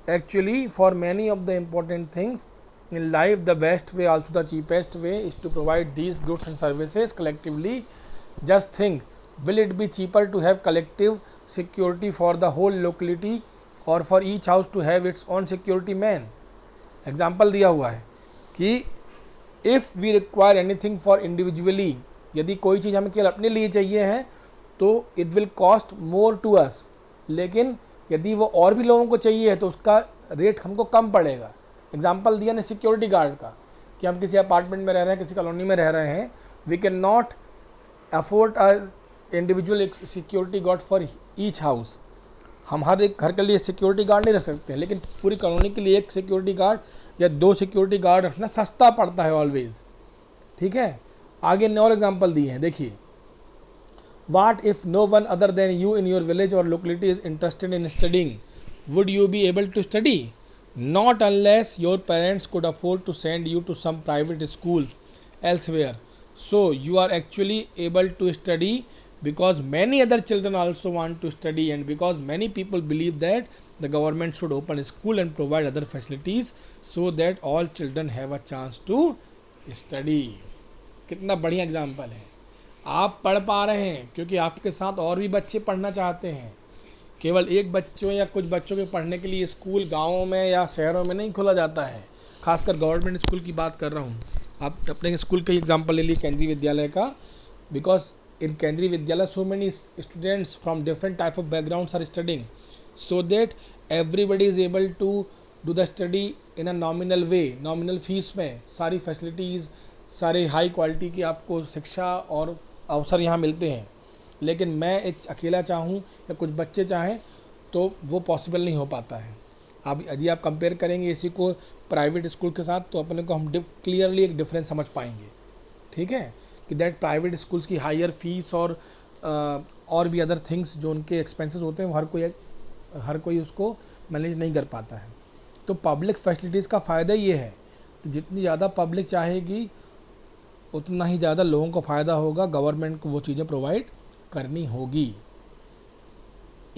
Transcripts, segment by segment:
Actually, for many of the important things in life, the best way, also the cheapest way, is to provide these goods and services collectively. Just think, will it be cheaper to have collective security for the whole locality, or for each house to have its own security man? Example दिया हुआ है कि if we require anything for individually, यदि कोई चीज़ हमें केवल अपने लिए चाहिए है तो it will cost more to us, लेकिन यदि वो और भी लोगों को चाहिए है तो उसका रेट हमको कम पड़ेगा। एग्जाम्पल दिया ने सिक्योरिटी गार्ड का, कि हम किसी अपार्टमेंट में रह रहे हैं, किसी कॉलोनी में रह रहे हैं, we can not afford a individual security guard for each house. हम हर एक घर के लिए सिक्योरिटी गार्ड नहीं रख सकते हैं, लेकिन पूरी कॉलोनी के लिए एक सिक्योरिटी गार्ड या 2 सिक्योरिटी गार्ड रखना सस्ता पड़ता है ऑलवेज। ठीक है, आगे और एग्जांपल दिए हैं, देखिए। What if no one other than you in your village or locality is interested in studying, would you be able to study? Not unless your parents could afford to send you to some private school elsewhere, so you are actually able to study because many other children also want to study, and because many people believe that the government should open a school and provide other facilities so that all children have a chance to study. कितना बढ़िया example है। आप पढ़ पा रहे हैं क्योंकि आपके साथ और भी बच्चे पढ़ना चाहते हैं। केवल एक बच्चों या कुछ बच्चों के पढ़ने के लिए स्कूल गाँवों में या शहरों में नहीं खोला जाता है, खासकर गवर्नमेंट स्कूल की बात कर रहा हूँ। आप अपने स्कूल का ही एग्जाम्पल ले लीजिए, केंद्रीय विद्यालय का। Because in Kendriya Vidyalaya so many students from different type of backgrounds are studying, so that everybody is able to do the study in a nominal way, nominal fees में सारी facilities, सारे high quality की आपको शिक्षा और अवसर यहाँ मिलते हैं। लेकिन मैं एक अकेला चाहूँ या कुछ बच्चे चाहें तो वो पॉसिबल नहीं हो पाता है। आप यदि आप कंपेयर करेंगे इसी को प्राइवेट स्कूल के साथ तो अपने को हम क्लियरली एक डिफरेंस समझ पाएंगे। ठीक है, कि दैट प्राइवेट स्कूल्स की हायर फीस और भी अदर थिंग्स जो उनके एक्सपेंसेस होते हैं वो हर कोई उसको मैनेज नहीं कर पाता है। तो पब्लिक फैसिलिटीज़ का फ़ायदा ये है कि जितनी ज़्यादा पब्लिक चाहेगी उतना ही ज़्यादा लोगों को फ़ायदा होगा, गवर्नमेंट को वो चीज़ें प्रोवाइड करनी होगी।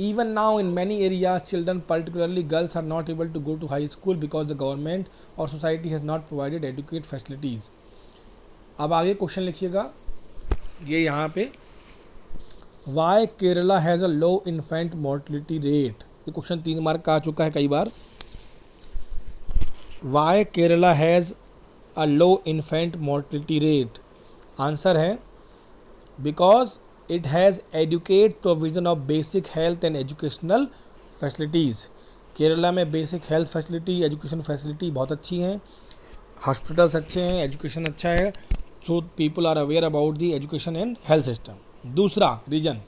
Even now in many areas children, particularly girls, are not able to go to high school because the government or society has not provided adequate facilities. अब आगे क्वेश्चन लिखिएगा, ये यहाँ पे, why Kerala has a low infant mortality rate. ये question 3 mark का आ चुका है कई बार। Why Kerala has a low infant mortality rate, answer है because it has adequate provision of basic health and educational facilities. Kerala में basic health facility, education facility बहुत अच्छी हैं, हॉस्पिटल्स अच्छे हैं, एजुकेशन अच्छा है, so people are aware about the education and health system. दूसरा reason,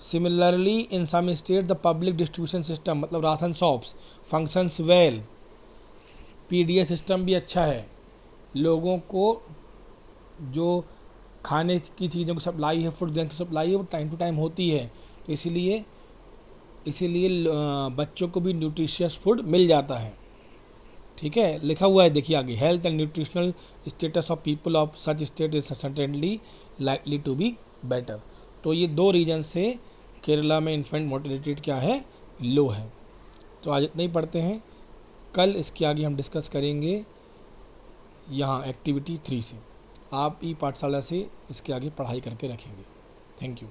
similarly in some state the public distribution system, मतलब ration shops, functions well. PDS system भी अच्छा है, लोगों को जो खाने की चीज़ों की सप्लाई है, फूड की सप्लाई है, वो टाइम टू टाइम होती है, तो इसीलिए बच्चों को भी न्यूट्रिशियस फूड मिल जाता है। ठीक है, लिखा हुआ है, देखिए आगे, health and nutritional status of people of such state is certainly likely to be better. तो ये 2 रीजन से केरला में इन्फेंट मोर्टेलिटी रेट क्या है, लो है। तो आज इतना ही पढ़ते हैं, कल इसके आगे हम डिस्कस करेंगे यहाँ एक्टिविटी 3 से। आप ई पाठशाला से इसके आगे पढ़ाई करके रखेंगे। Thank you.